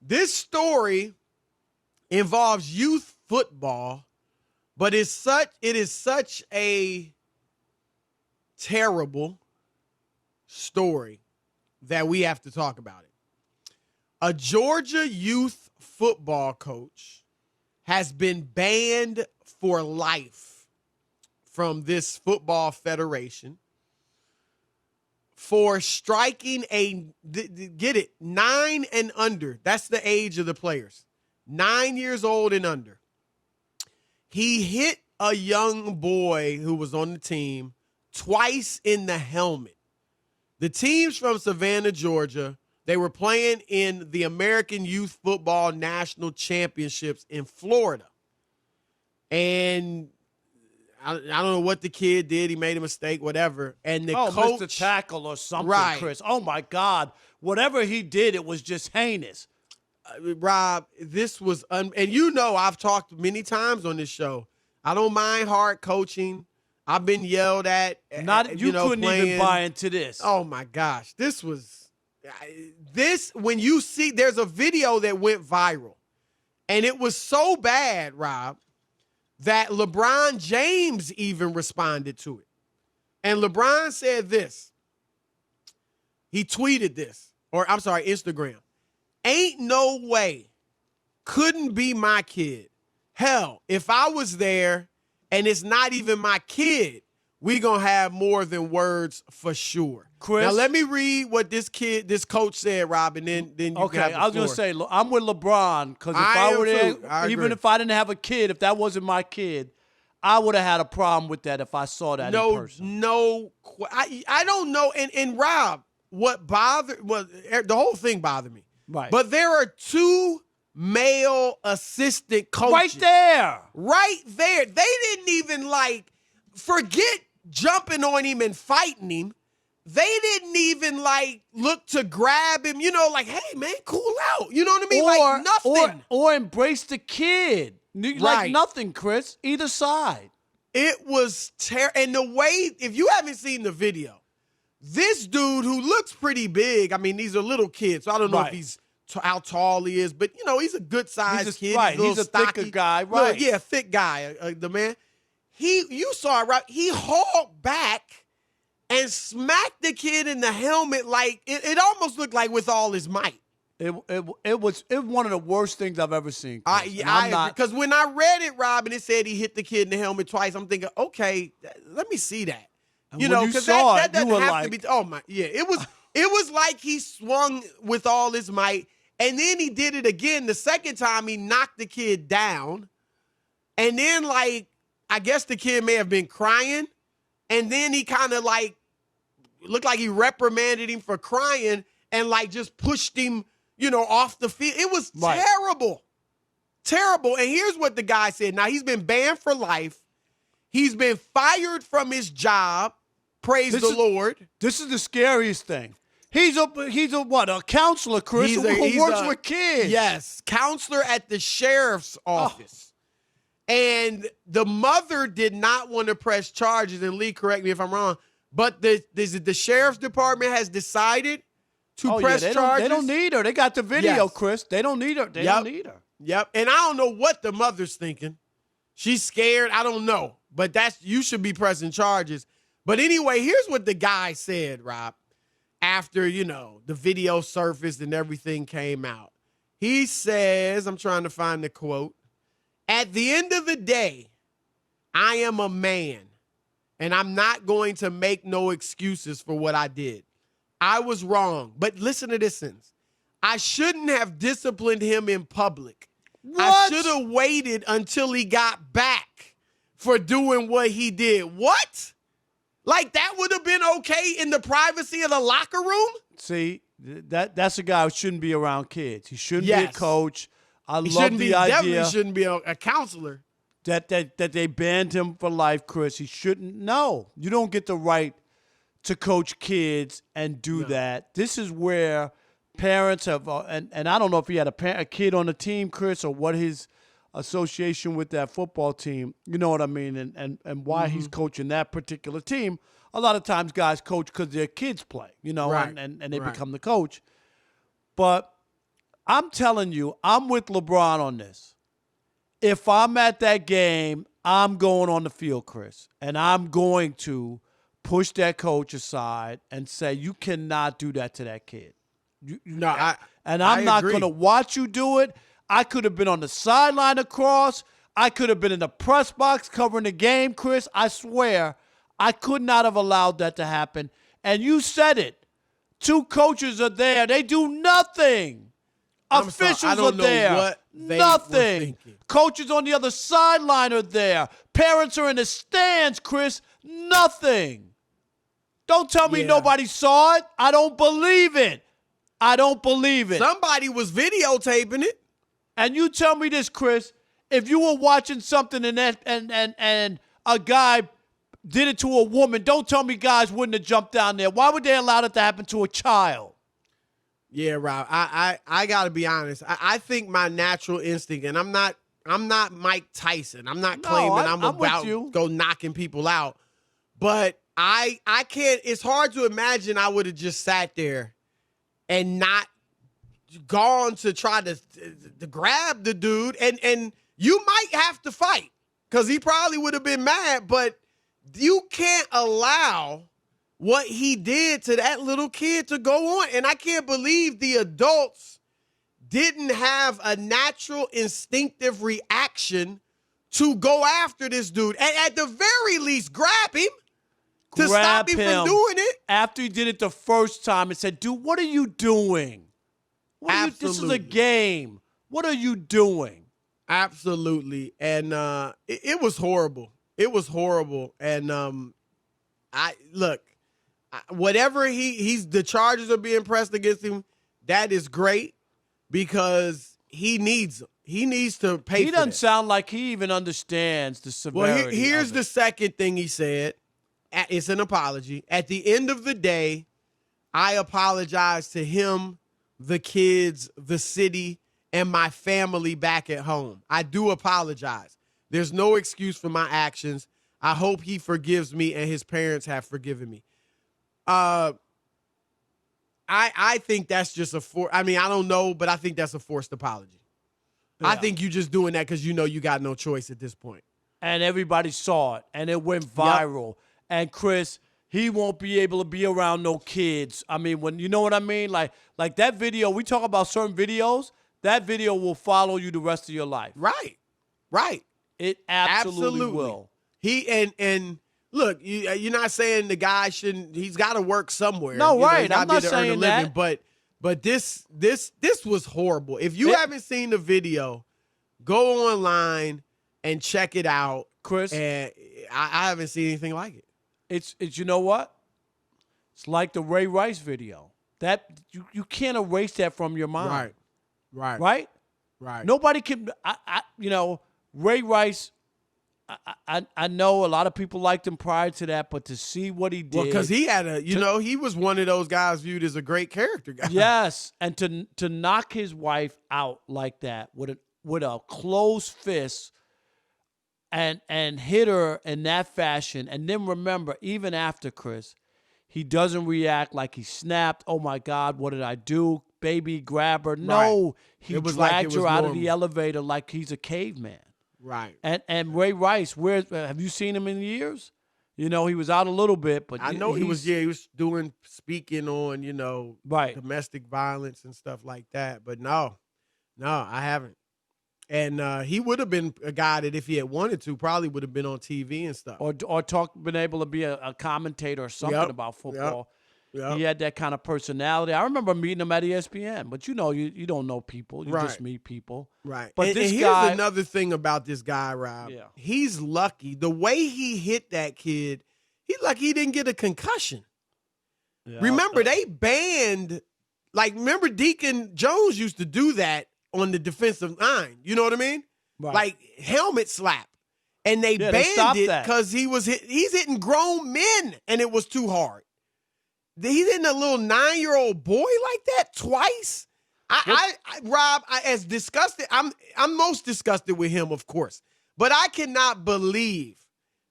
This story involves youth football, but it is such a terrible story that we have to talk about it. A Georgia youth football coach has been banned for life from this football federation for striking get it, 9 and under. That's the age of the players. 9 years old and under. He hit a young boy who was on the team twice in the helmet. The team's from Savannah, Georgia. They were playing in the American Youth Football National Championships in Florida. And I don't know what the kid did. He made a mistake, whatever. And the coach, missed a tackle or something, right. Chris. Oh, my God. Whatever he did, it was just heinous. Rob, this was and you know I've talked many times on this show. I don't mind hard coaching. I've been yelled at. You couldn't playing. even buy into this. Oh, my gosh. When you see, there's a video that went viral. And it was so bad, Rob, that LeBron James even responded to it. And LeBron said this. He tweeted this. Instagram. Ain't no way. Couldn't be my kid. Hell, if I was there and it's not even my kid, we going to have more than words for sure. Chris? Now, let me read what this coach said, Rob, and then you okay, can have the I was going to say, I'm with LeBron because if I were am there, even if I didn't have a kid, if that wasn't my kid, I would have had a problem with that if I saw that in person. I don't know. And Rob, the whole thing bothered me. Right. But there are 2 male assistant coaches. Right there. They didn't even forget jumping on him and fighting him. They didn't even look to grab him, hey man, cool out. You know what I mean? Nothing. Or embrace the kid. Right. Nothing, Chris. Either side. It was terrible. And the way, if you haven't seen the video, this dude who looks pretty big, I mean, these are little kids, so I don't know if he's how tall he is, but, he's a good-sized kid. Right, he's a thicker guy, right. Thick guy, the man. You saw it, right? He hauled back and smacked the kid in the helmet it almost looked like with all his might. It was one of the worst things I've ever seen. Because when I read it, Rob, and it said he hit the kid in the helmet twice, I'm thinking, okay, let me see that. Because that doesn't have to be. Oh my, yeah, it was like he swung with all his might, and then he did it again. The second time, he knocked the kid down, and then I guess the kid may have been crying, and then he kind of looked like he reprimanded him for crying, and just pushed him, off the field. It was terrible, terrible. And here's what the guy said. Now he's been banned for life. He's been fired from his job. Praise the Lord. This is the scariest thing. He's a counselor, Chris, who works with kids. Yes, counselor at the sheriff's office. And the mother did not want to press charges. And Lee, correct me if I'm wrong, but the sheriff's department has decided to press charges. They don't need her. They got the video, Chris. They don't need her. They don't need her. Yep. And I don't know what the mother's thinking. She's scared. I don't know. But you should be pressing charges. But anyway, here's what the guy said, Rob, after, the video surfaced and everything came out. He says, I'm trying to find the quote, "At the end of the day, I am a man, and I'm not going to make no excuses for what I did. I was wrong." But listen to this sentence. "I shouldn't have disciplined him in public. What? I should have waited until he got back for doing what he did." What? That would have been okay in the privacy of the locker room? See, that's a guy who shouldn't be around kids. He shouldn't be a coach. I love the idea. Definitely shouldn't be a counselor. That they banned him for life, Chris. He shouldn't. No, you don't get the right to coach kids and do that. This is where parents have, and I don't know if he had a kid on the team, Chris, or what his association with that football team, you know what I mean, and why he's coaching that particular team. A lot of times guys coach because their kids play, Right. and they become the coach. But I'm telling you, I'm with LeBron on this. If I'm at that game, I'm going on the field, Chris, and I'm going to push that coach aside and say, you cannot do that to that kid. I'm not going to watch you do it. I could have been on the sideline across. I could have been in the press box covering the game, Chris. I swear, I could not have allowed that to happen. And you said it. 2 coaches are there. They do nothing. Officials are there. Nothing. Coaches on the other sideline are there. Parents are in the stands, Chris. Nothing. Don't tell me nobody saw it. I don't believe it. I don't believe it. Somebody was videotaping it. And you tell me this, Chris. If you were watching something and a guy did it to a woman, don't tell me guys wouldn't have jumped down there. Why would they allow that to happen to a child? Yeah, Rob. I gotta be honest. I think my natural instinct, and I'm not Mike Tyson. I'm not claiming I'm about to go knocking people out. But I can't. It's hard to imagine I would have just sat there and not gone to try to grab the dude, and you might have to fight because he probably would have been mad, but you can't allow what he did to that little kid to go on. And I can't believe the adults didn't have a natural instinctive reaction to go after this dude. And at the very least, grab him to stop him from doing it. After he did it the first time and said, dude, what are you doing? This is a game. What are you doing? Absolutely. And it was horrible. It was horrible. And whatever the charges are being pressed against him, that is great because he needs them. He needs to pay for it. He doesn't sound like he even understands the severity. Well, here's the second thing he said. It's an apology. At the end of the day, I apologize to him, the kids, the city, and my family back at home. I do apologize. There's no excuse for my actions. I hope he forgives me and his parents have forgiven me. I think that's just I don't know, but I think that's a forced apology. Yeah. I think you're just doing that because you know you got no choice at this point. And everybody saw it, and it went viral. Yep. And Chris, he won't be able to be around no kids. I mean, when you know what I mean? Like that video, we talk about certain videos, that video will follow you the rest of your life. Right. It absolutely will. And look, you're not saying the guy shouldn't. He's got to work somewhere. No, right. I'm not saying that. But this was horrible. If you haven't seen the video, go online and check it out, Chris. And I haven't seen anything like it. It's you know what? It's like the Ray Rice video. That you can't erase that from your mind. Right. Nobody can. Ray Rice. I know a lot of people liked him prior to that, but to see what he did. Well, because he had he was one of those guys viewed as a great character guy. Yes, and to knock his wife out like that with a closed fist and hit her in that fashion, and then remember, even after, Chris, he doesn't react like he snapped. Oh my God, what did I do? Baby, grab her. No, he dragged her out of the elevator like he's a caveman. Right. And Ray Rice, have you seen him in years? He was out a little bit, but I know he was speaking on, domestic violence and stuff like that. But no, I haven't. And he would have been a guy that if he had wanted to, probably would have been on TV and stuff. Or been able to be a commentator or something about football. Yep. He had that kind of personality. I remember meeting him at ESPN, but you don't know people. You just meet people. Right. But and here's another thing about this guy, Rob. Yeah. He's lucky. The way he hit that kid, he's lucky he didn't get a concussion. Yeah, remember, they banned, remember Deacon Jones used to do that on the defensive line. You know what I mean? Right. Like helmet slap. And they banned it because he's hitting grown men, and it was too hard. He's hitting a little 9-year-old boy like that twice. Rob, as disgusted, I'm most disgusted with him, of course. But I cannot believe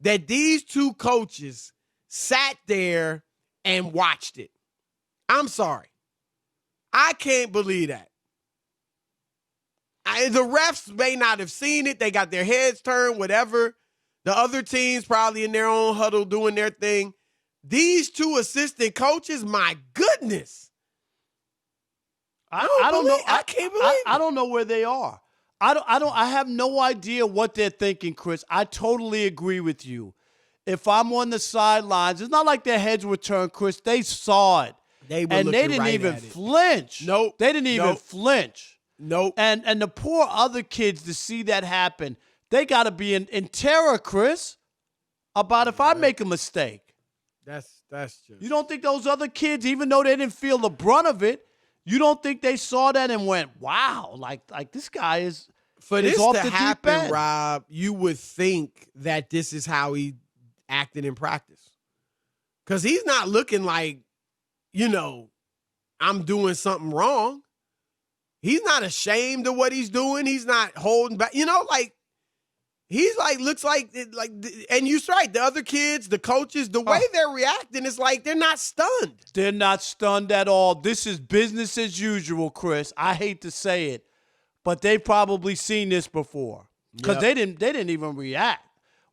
that these 2 coaches sat there and watched it. I'm sorry. I can't believe that. the refs may not have seen it. They got their heads turned, whatever. The other teams probably in their own huddle doing their thing. These two assistant coaches, my goodness. I don't know. I can't believe it. I don't know where they are. I have no idea what they're thinking, Chris. I totally agree with you. If I'm on the sidelines, it's not like their heads were turned, Chris. They saw it. They didn't even flinch. Nope. They didn't even flinch. Nope. And the poor other kids to see that happen, they got to be in terror, Chris, about if I make a mistake. That's just. You don't think those other kids, even though they didn't feel the brunt of it, you don't think they saw that and went, wow, like this guy is For this off to the deep happen, end. Rob, you would think that this is how he acted in practice. Because he's not looking like, I'm doing something wrong. He's not ashamed of what he's doing. He's not holding back. He's looks like, and you're right, the other kids, the coaches, the way they're reacting is like they're not stunned. They're not stunned at all. This is business as usual, Chris. I hate to say it, but they've probably seen this before because they didn't even react.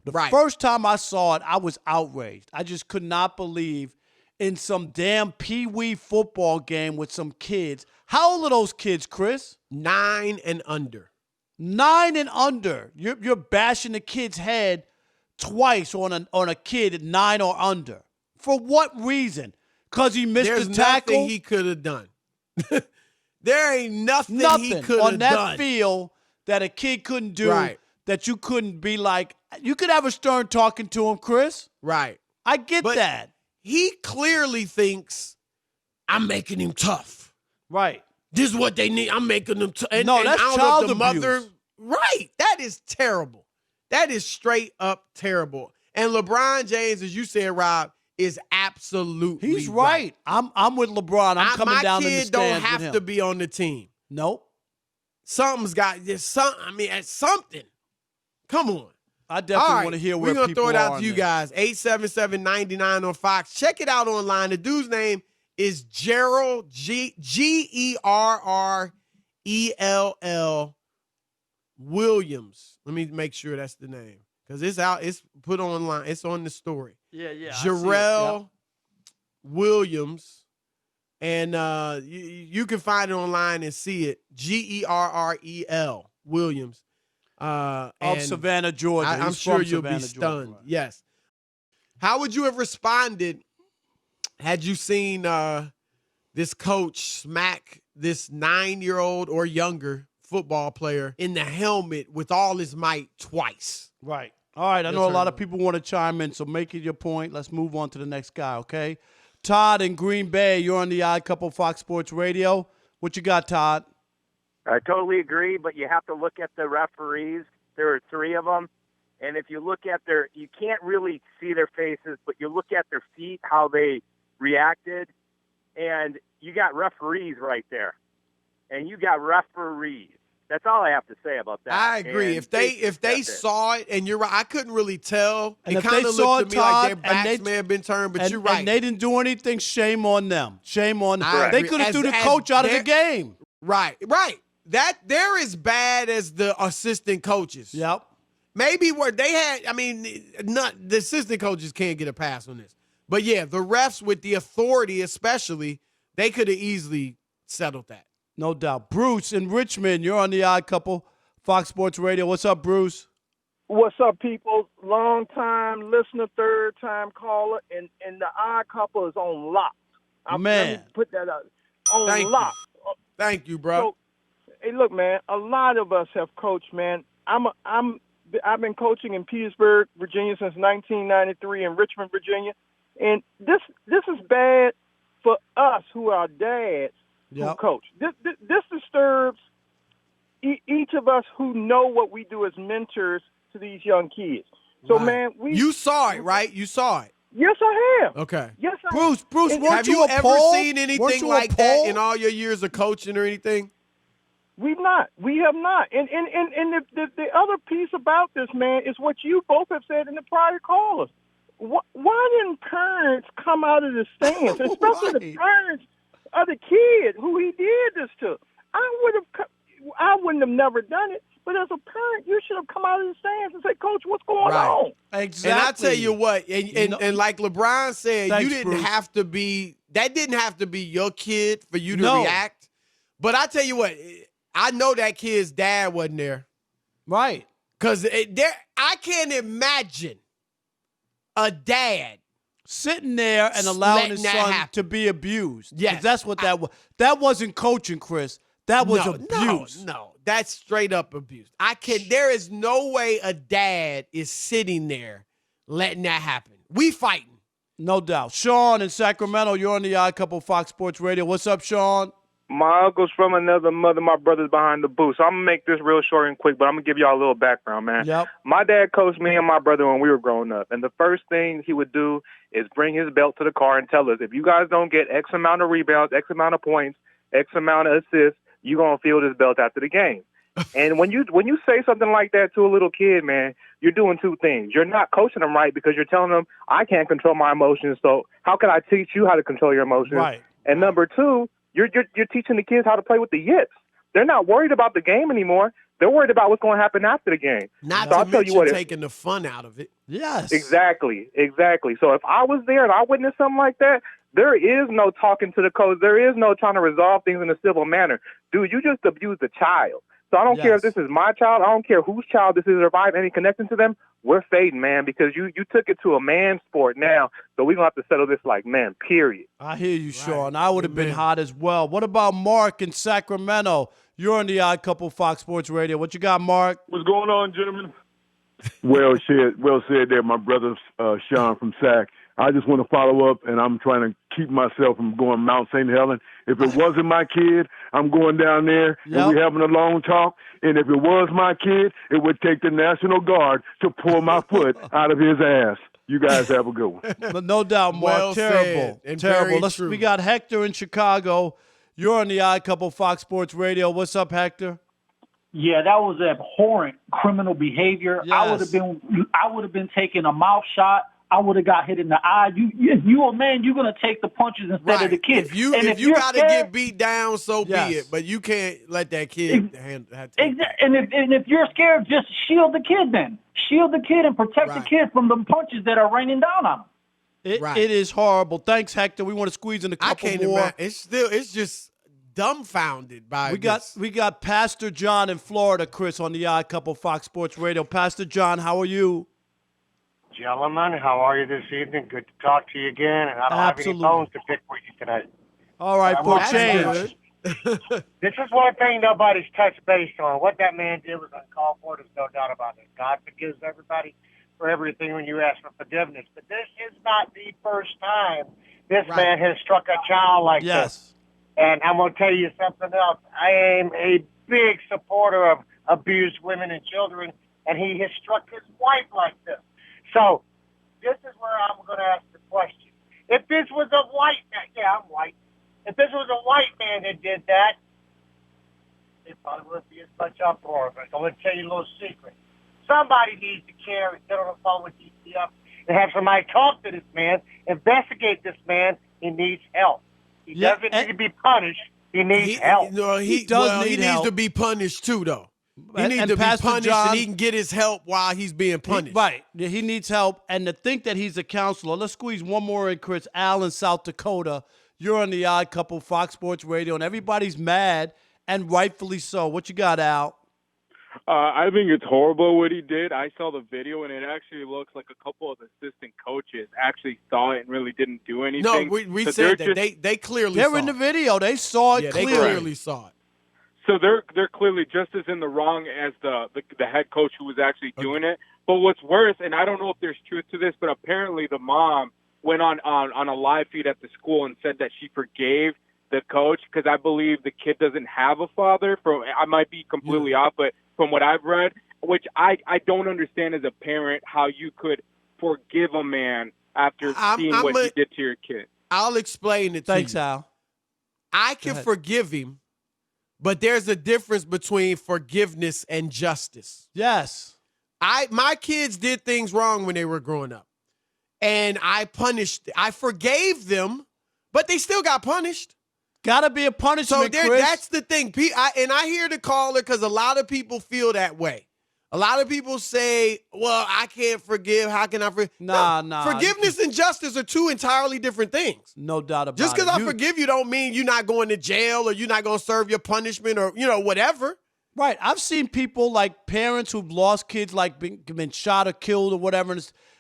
The first time I saw it, I was outraged. I just could not believe in some damn peewee football game with some kids. How old are those kids, Chris? 9 and under. 9 and under. You're bashing the kid's head twice on a kid at 9 or under. For what reason? Because he missed There's the tackle? nothing he could have done. There ain't nothing he could have done. On that field that a kid couldn't do, that you couldn't be like, you could have a stern talking to him, Chris. Right. I get that. He clearly thinks, I'm making him tough. Right. This is what they need. I'm making them tough. No, that's child abuse. Right. That is terrible. That is straight up terrible. And LeBron James, as you said, Rob, is absolutely He's right. I'm with LeBron. I'm coming down in the stands My kid don't with him. have to be on the team. Nope. Something's got this. Something. Come on. I definitely want to hear where people are. We're going to throw it out to you guys. 877-99 on Fox. Check it out online. The dude's name is Gerald, Gerrell Williams. Let me make sure that's the name. Because it's out. It's put online. It's on the story. Yeah. Gerrell Williams. And you can find it online and see it. Gerrell Williams. Of Savannah, Georgia. I'm sure you'll be stunned. Right. Yes. How would you have responded had you seen this coach smack this 9-year-old or younger football player in the helmet with all his might twice? Right. All right. I know a lot of people want to chime in, so make it your point. Let's move on to the next guy, okay? Todd in Green Bay, you're on the Odd Couple Fox Sports Radio. What you got, Todd? I totally agree, but you have to look at the referees. There are 3 of them. And if you look at you can't really see their faces, but you look at their feet, how they reacted, and you got referees right there. And you got referees. That's all I have to say about that. I agree. And if they saw it, and you're right, I couldn't really tell. And it kind of looked to me like their backs may have been turned, but you're right. And they didn't do anything. Shame on them. Shame on them. They could have threw the coach out of the game. Right. That they're as bad as the assistant coaches. Yep. Maybe where they had, the assistant coaches can't get a pass on this. But yeah, the refs with the authority especially, they could have easily settled that. No doubt. Bruce in Richmond, you're on the Odd Couple, Fox Sports Radio. What's up, Bruce? What's up, people? Long time listener, third time caller, and the Odd Couple is on lock. Man. Let me put that out. On lock. Thank you, bro. So, hey, look, man, a lot of us have coached, man. I've been coaching in Petersburg, Virginia since 1993 in Richmond, Virginia. And this is bad for us who are dads who coach. This disturbs each of us who know what we do as mentors to these young kids. So, man, you saw it, right? You saw it. Yes, I have. Okay. Yes, I Bruce, have you ever seen anything like that in all your years of coaching or anything? We've not. We have not. And the other piece about this, man, is what you both have said in the prior callers. Why didn't parents come out of the stands, especially the parents of the kid who he did this to? I wouldn't have never done it. But as a parent, you should have come out of the stands and say, Coach, what's going on? Exactly. And I tell you what, and like LeBron said, Thanks, you didn't Bruce. have to be, that didn't have to be your kid for you to No. react. But I tell you what, I know that kid's dad wasn't there. Right. Because I can't imagine a dad sitting there and allowing letting his that son happen. to be abused. 'Cause Yes. that's what that was. That wasn't coaching, Chris. That was abuse. No, that's straight up abuse. There is no way a dad is sitting there letting that happen. We fighting. No doubt. Sean in Sacramento, you're on the Odd Couple Fox Sports Radio. What's up, Sean? My uncle's from another mother. My brother's behind the booth. So I'm going to make this real short and quick, but I'm going to give y'all a little background, man. Yep. My dad coached me and my brother when we were growing up. And the first thing he would do is bring his belt to the car and tell us, if you guys don't get X amount of rebounds, X amount of points, X amount of assists, you're going to feel this belt after the game. And when you say something like that to a little kid, man, you're doing two things. You're not coaching them right because you're telling them, I can't control my emotions, so how can I teach you how to control your emotions? Right. And number two, you're teaching the kids how to play with the yips. They're not worried about the game anymore. They're worried about what's going to happen after the game. Not So I'll to tell you mention what, taking the fun out of it. Yes. Exactly. So if I was there and I witnessed something like that, there is no talking to the coach. There is no trying to resolve things in a civil manner. Dude, you just abused a child. So I don't care if this is my child. I don't care whose child this is or if I have any connection to them. We're fading, man, because you took it to a man sport now. So we're going to have to settle this like men, period. I hear you, Sean. I would have been hot as well. What about Mark in Sacramento? You're on the Odd Couple Fox Sports Radio. What you got, Mark? What's going on, gentlemen? Well said there, my brother Sean from Sac. I just want to follow up, and I'm trying to keep myself from going Mount St. Helen. If it wasn't my kid, I'm going down there, and we're having a long talk. And if it was my kid, it would take the National Guard to pull my foot out of his ass. You guys have a good one. No doubt, Mark. Well Terrible. said, and Terrible. very true. We got Hector in Chicago. You're on the Odd Couple Fox Sports Radio. What's up, Hector? Yeah, that was abhorrent criminal behavior. Yes. I would have been taking a mouth shot. I would have got hit in the eye. You a man, you're gonna take the punches instead of the kid. If you got to get beat down, so be it. But you can't let that kid And if you're scared, just shield the kid then. Shield the kid and protect the kid from the punches that are raining down on him. It is horrible. Thanks, Hector. We want to squeeze in a couple more. It's just dumbfounded by We got Pastor John in Florida, Chris, on the Odd Couple Fox Sports Radio. Pastor John, how are you? Gentlemen, how are you this evening? Good to talk to you again. And I don't have any bones to pick with you tonight. All right, for change. This is one thing nobody's touched base on. What that man did was uncalled for. There's no doubt about it. God forgives everybody for everything when you ask for forgiveness. But this is not the first time this man has struck a child like this. And I'm going to tell you something else. I am a big supporter of abused women and children, and he has struck his wife like this. So this is where I'm going to ask the question. If this was a white man, I'm white. If this was a white man that did that, it probably wouldn't be as much uproar. But I'm going to tell you a little secret. Somebody needs to care and get on the phone with DCF and have somebody talk to this man, investigate this man. He needs help. He doesn't need to be punished. He needs help. No, he needs to be punished too, though. He needs to be punished and he can get his help while he's being punished. He needs help. And to think that he's a counselor. Let's squeeze one more in, Chris. Al in South Dakota. You're on the Odd Couple Fox Sports Radio, and everybody's mad, and rightfully so. What you got, Al? I think it's horrible what he did. I saw the video, and it actually looks like a couple of assistant coaches actually saw it and really didn't do anything. No, we said that. They clearly saw it. They're in the video. They saw it clearly. They clearly saw it. So they're clearly just as in the wrong as the head coach who was actually doing it. But what's worse, and I don't know if there's truth to this, but apparently the mom went on a live feed at the school and said that she forgave the coach because I believe the kid doesn't have a father. I might be completely off, but from what I've read, which I don't understand as a parent how you could forgive a man after seeing what he did to your kid. I'll explain it to you. Thanks, Al. I can forgive him, but there's a difference between forgiveness and justice. Yes. My kids did things wrong when they were growing up. And I forgave them, but they still got punished. Gotta be a punishment, So Chris. that's the thing. I hear the caller because a lot of people feel that way. A lot of people say, well, I can't forgive. How can I forgive? Nah. Forgiveness and justice are two entirely different things. No doubt about it. Just because I forgive you don't mean you're not going to jail or you're not going to serve your punishment or, whatever. Right. I've seen people like parents who've lost kids, like been shot or killed or whatever,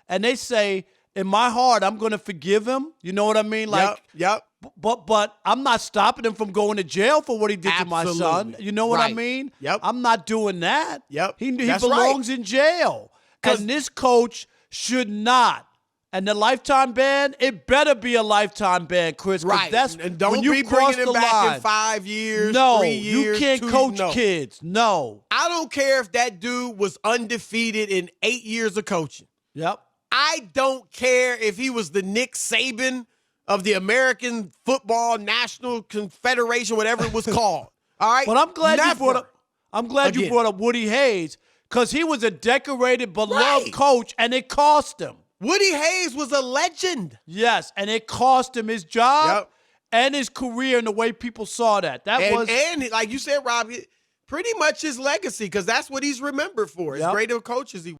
and they say, in my heart, I'm going to forgive him. You know what I mean? Like, Yep. But I'm not stopping him from going to jail for what he did to my son. You know what I mean? Yep. I'm not doing that. Yep. He That's belongs in jail. And this coach should not. And the lifetime ban, it better be a lifetime ban, Chris. Right. And don't when you be cross bringing the him back line, in 5 years, no, 3 years. you can't 2 coach no. kids. No. I don't care if that dude was undefeated in 8 years of coaching. Yep. I don't care if he was the Nick Saban of the American Football National Confederation, whatever it was called. All right? But I'm glad you brought up Woody Hayes, because he was a decorated, beloved coach, and it cost him. Woody Hayes was a legend. Yes, and it cost him his job and his career and the way people saw that. And like you said, Rob, pretty much his legacy, because that's what he's remembered for. As great of a coach as he was.